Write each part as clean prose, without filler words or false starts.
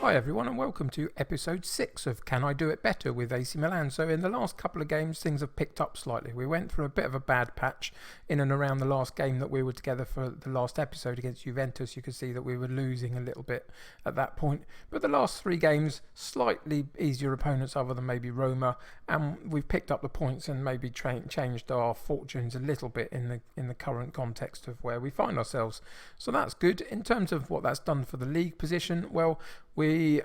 Hi everyone and welcome to episode 6 of Can I Do It Better with AC Milan. So in the last couple of games things have picked up slightly. We went through a bit of a bad patch in and around the last game that we were together for the last episode against Juventus. You could see that we were losing a little bit at that point. But the last 3 games, slightly easier opponents other than maybe Roma, and we've picked up the points and maybe changed our fortunes a little bit in the current context of where we find ourselves. So that's good. In terms of what that's done for the league position, well, we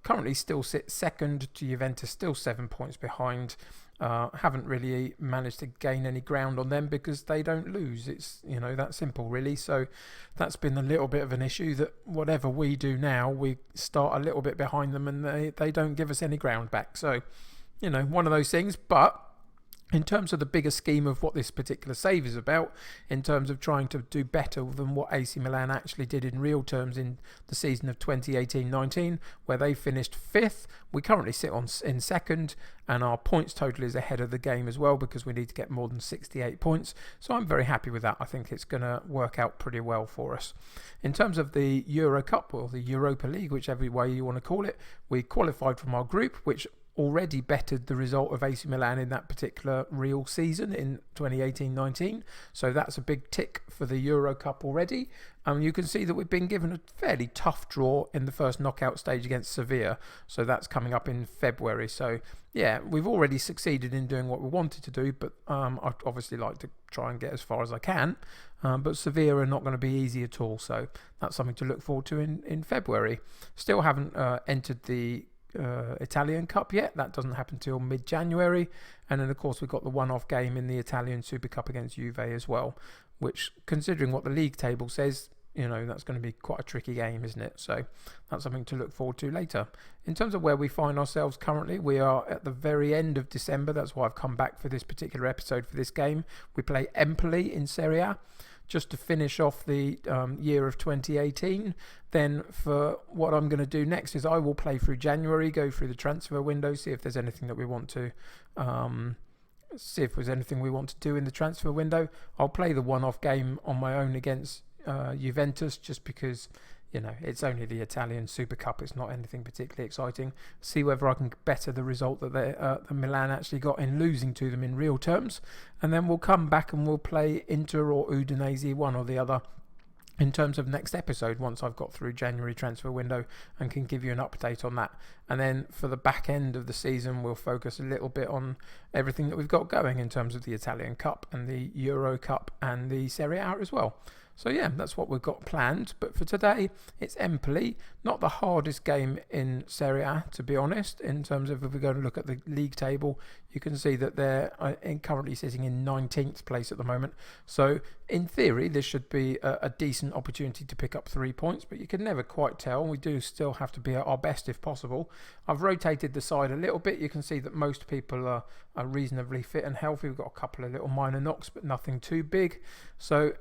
currently still sit second to Juventus, still 7 points behind. Haven't really managed to gain any ground on them because they don't lose. It's, that simple really. So that's been a little bit of an issue, that whatever we do now, we start a little bit behind them and they don't give us any ground back. So, one of those things. But in terms of the bigger scheme of what this particular save is about, in terms of trying to do better than what AC Milan actually did in real terms in the season of 2018-19, where they finished 5th, we currently sit in second, and our points total is ahead of the game as well because we need to get more than 68 points. So I'm very happy with that. I think it's going to work out pretty well for us. In terms of the Euro Cup, or the Europa League, whichever way you want to call it, we qualified from our group, which already bettered the result of AC Milan in that particular real season in 2018-19. So that's a big tick for the Euro Cup already. You can see that we've been given a fairly tough draw in the first knockout stage against Sevilla. So that's coming up in February. So yeah, we've already succeeded in doing what we wanted to do, but I'd obviously like to try and get as far as I can. But Sevilla are not going to be easy at all. So that's something to look forward to in February. Still haven't entered the Italian Cup yet. That doesn't happen till mid-January, and then of course we've got the one-off game in the Italian Super Cup against Juve as well, which, considering what the league table says, that's going to be quite a tricky game, isn't it? So that's something to look forward to later. In terms of where we find ourselves currently, we are at the very end of December. That's why I've come back for this particular episode for this game. We play Empoli in Serie A just to finish off the year of 2018. Then for what I'm going to do next is I will play through January, go through the transfer window, see if there's anything that we want to do in the transfer window. I'll play the one-off game on my own against Juventus, just because it's only the Italian Super Cup. It's not anything particularly exciting. See whether I can better the result that the Milan actually got in losing to them in real terms, and then we'll come back and we'll play Inter or Udinese, one or the other, in terms of next episode, once I've got through January transfer window and can give you an update on that. And then for the back end of the season, we'll focus a little bit on everything that we've got going in terms of the Italian Cup and the Euro Cup and the Serie A as well. So yeah, that's what we've got planned. But for today, it's Empoli. Not the hardest game in Serie A, to be honest. In terms of, if we're going to look at the league table, you can see that they're currently sitting in 19th place at the moment. So in theory, this should be a decent opportunity to pick up 3 points, but you can never quite tell. We do still have to be at our best if possible. I've rotated the side a little bit. You can see that most people are reasonably fit and healthy. We've got a couple of little minor knocks, but nothing too big. So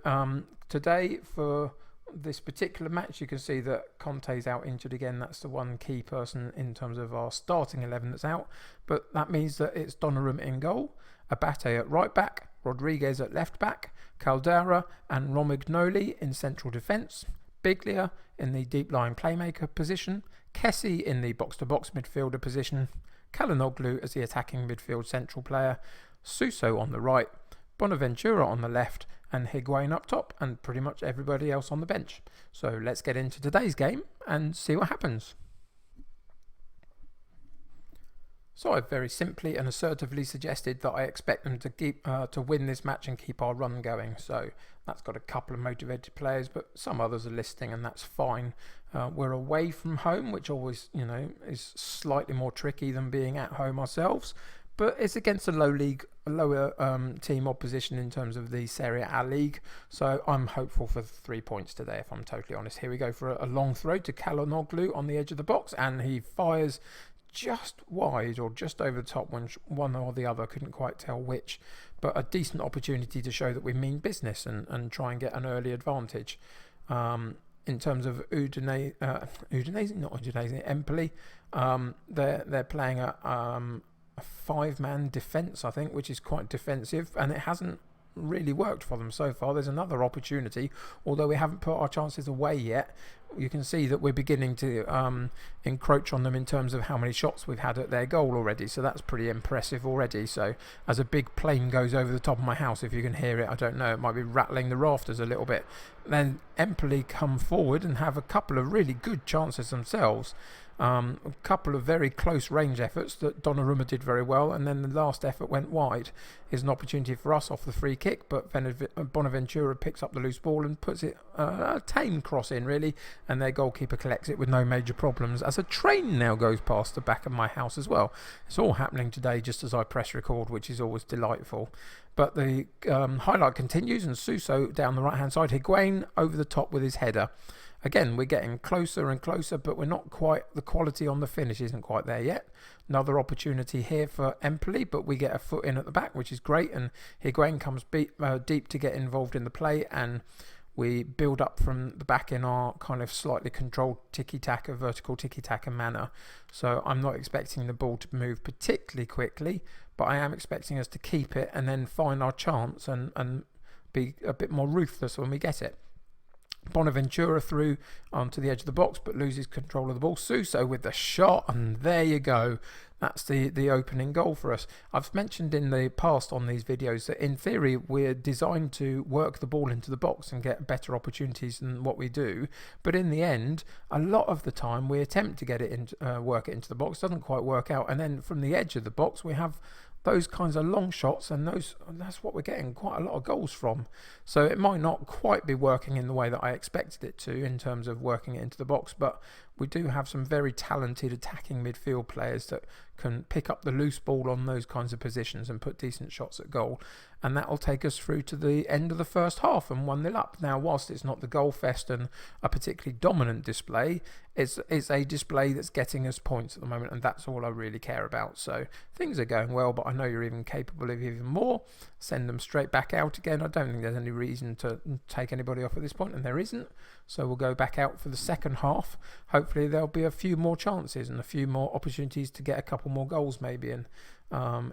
today, for this particular match, you can see that Conte's out injured again. That's the one key person in terms of our starting 11 that's out. But that means that it's Donnarumma in goal, Abate at right back, Rodriguez at left back, Caldara and Romagnoli in central defence, Biglia in the deep line playmaker position, Kessie in the box-to-box midfielder position, Calhanoglu as the attacking midfield central player, Suso on the right, Bonaventura on the left, and Higuain up top, and pretty much everybody else on the bench. So let's get into today's game and see what happens. So I've very simply and assertively suggested that I expect them to win this match and keep our run going. So that's got a couple of motivated players, but some others are listing, and that's fine. We're away from home, which always, is slightly more tricky than being at home ourselves. But it's against a lower team opposition in terms of the Serie A league. So I'm hopeful for 3 points today, if I'm totally honest. Here we go for a long throw to Calhanoglu on the edge of the box, and he fires just wide or just over the top, one or the other, couldn't quite tell which. But a decent opportunity to show that we mean business and try and get an early advantage. In terms of Empoli, they're playing a 5-man defence, I think, which is quite defensive, and it hasn't really worked for them so far. There's another opportunity, although we haven't put our chances away yet. You can see that we're beginning to encroach on them in terms of how many shots we've had at their goal already, so that's pretty impressive already. So as a big plane goes over the top of my house, if you can hear it, I don't know, it might be rattling the rafters a little bit. Then Empoli come forward and have a couple of really good chances themselves. A couple of very close range efforts that Donnarumma did very well, and then the last effort went wide. Is an opportunity for us off the free kick, but Bonaventura picks up the loose ball and puts it a tame cross in, really, and their goalkeeper collects it with no major problems, as a train now goes past the back of my house as well. It's all happening today just as I press record, which is always delightful. But the highlight continues, and Suso down the right hand side, Higuain over the top with his header. Again, we're getting closer and closer, but we're not quite, the quality on the finish isn't quite there yet. Another opportunity here for Empoli, but we get a foot in at the back, which is great, and Higuain comes deep to get involved in the play, and we build up from the back in our kind of slightly controlled tiki-taka, vertical tiki-taka manner. So I'm not expecting the ball to move particularly quickly, but I am expecting us to keep it and then find our chance and be a bit more ruthless when we get it. Bonaventura through onto the edge of the box, but loses control of the ball. Suso with the shot, and there you go. That's the opening goal for us. I've mentioned in the past on these videos that in theory we're designed to work the ball into the box and get better opportunities than what we do. But in the end, a lot of the time we attempt to get it in, work it into the box. Doesn't quite work out, and then from the edge of the box we have those kinds of long shots, and that's what we're getting quite a lot of goals from. So it might not quite be working in the way that I expected it to in terms of working it into the box, but we do have some very talented attacking midfield players that can pick up the loose ball on those kinds of positions and put decent shots at goal, and that will take us through to the end of the first half and 1-0 up. Now, whilst it's not the goal fest and a particularly dominant display, it's a display that's getting us points at the moment, and that's all I really care about. So things are going well, but I know you're even capable of even more. Send them straight back out again. I don't think there's any reason to take anybody off at this point, and there isn't. So we'll go back out for the second half. Hopefully there'll be a few more chances and a few more opportunities to get a couple more goals maybe, and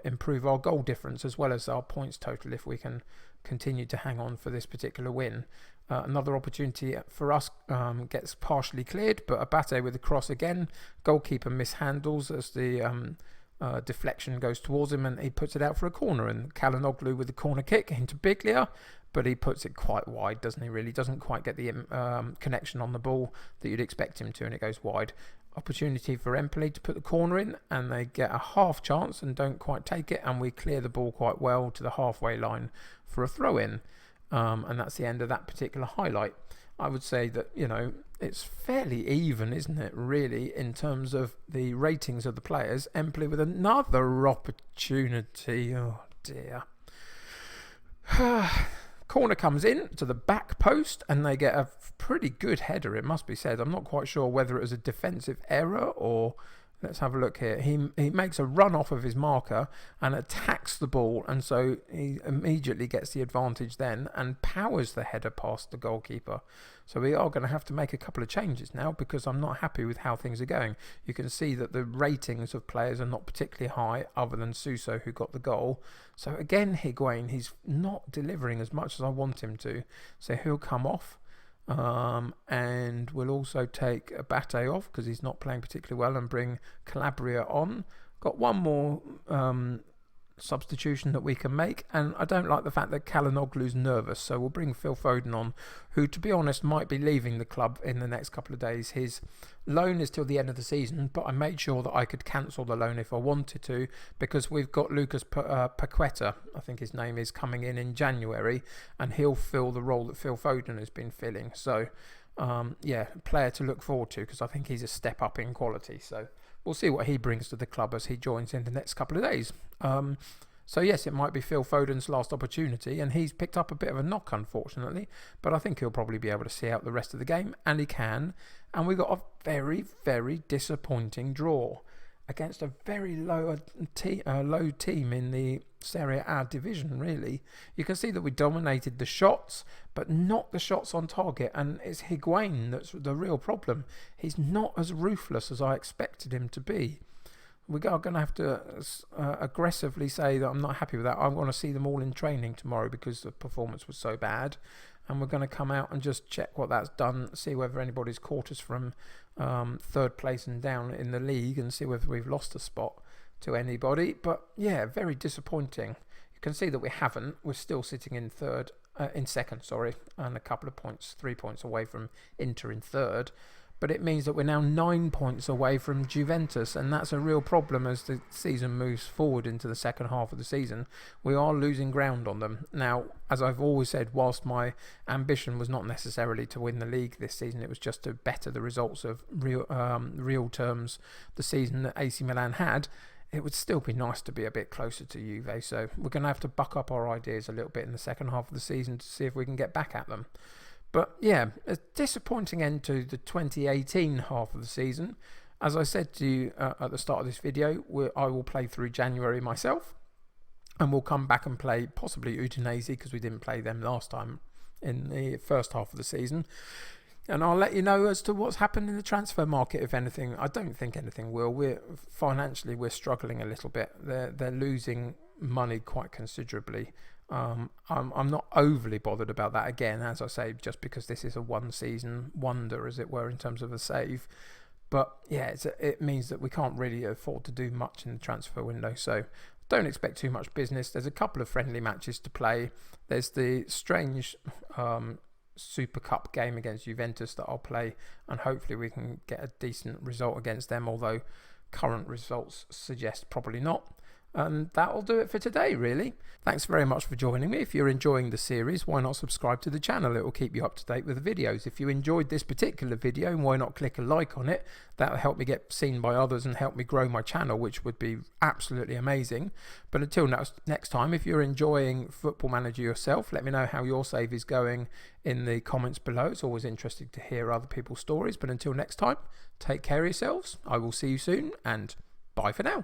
improve our goal difference as well as our points total if we can continue to hang on for this particular win. Another opportunity for us gets partially cleared, but Abate with the cross again. Goalkeeper mishandles as the deflection goes towards him, and he puts it out for a corner, and Calhanoglu with the corner kick into Biglia, but he puts it quite wide, doesn't he, really? Doesn't quite get the connection on the ball that you'd expect him to, and it goes wide. Opportunity for Empoli to put the corner in, and they get a half chance and don't quite take it, and we clear the ball quite well to the halfway line for a throw-in. And that's the end of that particular highlight. I would say that, you know, it's fairly even, isn't it, really, in terms of the ratings of the players. Empoli with another opportunity. Oh, dear. Corner comes in to the back post, and they get a pretty good header, it must be said. I'm not quite sure whether it was a defensive error or... Let's have a look here. He makes a run off of his marker and attacks the ball, and so he immediately gets the advantage then and powers the header past the goalkeeper. So we are going to have to make a couple of changes now, because I'm not happy with how things are going. You can see that the ratings of players are not particularly high, other than Suso, who got the goal. So again, Higuain, he's not delivering as much as I want him to, so he'll come off. And we'll also take Abate off because he's not playing particularly well, and bring Calabria on. Got one more substitution that we can make, and I don't like the fact that Calhanoglu's nervous, so we'll bring Phil Foden on, who, to be honest, might be leaving the club in the next couple of days. His loan is till the end of the season, but I made sure that I could cancel the loan if I wanted to, because we've got Lucas Paqueta, I think his name is, coming in January, and he'll fill the role that Phil Foden has been filling. So yeah, player to look forward to, because I think he's a step up in quality. So we'll see what he brings to the club as he joins in the next couple of days. So yes, it might be Phil Foden's last opportunity, and he's picked up a bit of a knock, unfortunately, but I think he'll probably be able to see out the rest of the game, and he can. And we got a very, very disappointing draw against a very low team in the Serie A division, really. You can see that we dominated the shots, but not the shots on target, and it's Higuain that's the real problem. He's not as ruthless as I expected him to be. We are going to have to aggressively say that I'm not happy with that. I want to see them all in training tomorrow because the performance was so bad. And we're going to come out and just check what that's done, see whether anybody's caught us from third place and down in the league, and see whether we've lost a spot to anybody. But yeah, very disappointing. You can see that we haven't. We're still sitting in second, and a couple of points, 3 points away from Inter in third. But it means that we're now 9 points away from Juventus, and that's a real problem as the season moves forward into the second half of the season. We are losing ground on them. Now, as I've always said, whilst my ambition was not necessarily to win the league this season, it was just to better the results of real terms the season that AC Milan had. It would still be nice to be a bit closer to Juve, so we're going to have to buck up our ideas a little bit in the second half of the season to see if we can get back at them. But yeah, a disappointing end to the 2018 half of the season. As I said to you at the start of this video, I will play through January myself, and we'll come back and play possibly Udinese because we didn't play them last time in the first half of the season. And I'll let you know as to what's happened in the transfer market, if anything. I don't think anything will. Financially, we're struggling a little bit. They're losing money quite considerably. I'm not overly bothered about that, again, as I say, just because this is a one-season wonder, as it were, in terms of a save. But yeah, it means that we can't really afford to do much in the transfer window. So don't expect too much business. There's a couple of friendly matches to play. There's the strange Super Cup game against Juventus that I'll play, and hopefully we can get a decent result against them, although current results suggest probably not. And that'll do it for today, really. Thanks very much for joining me. If you're enjoying the series, why not subscribe to the channel? It will keep you up to date with the videos. If you enjoyed this particular video, why not click a like on it? That'll help me get seen by others and help me grow my channel, which would be absolutely amazing. But until next time, if you're enjoying Football Manager yourself, let me know how your save is going in the comments below. It's always interesting to hear other people's stories. But until next time, take care of yourselves. I will see you soon, and bye for now.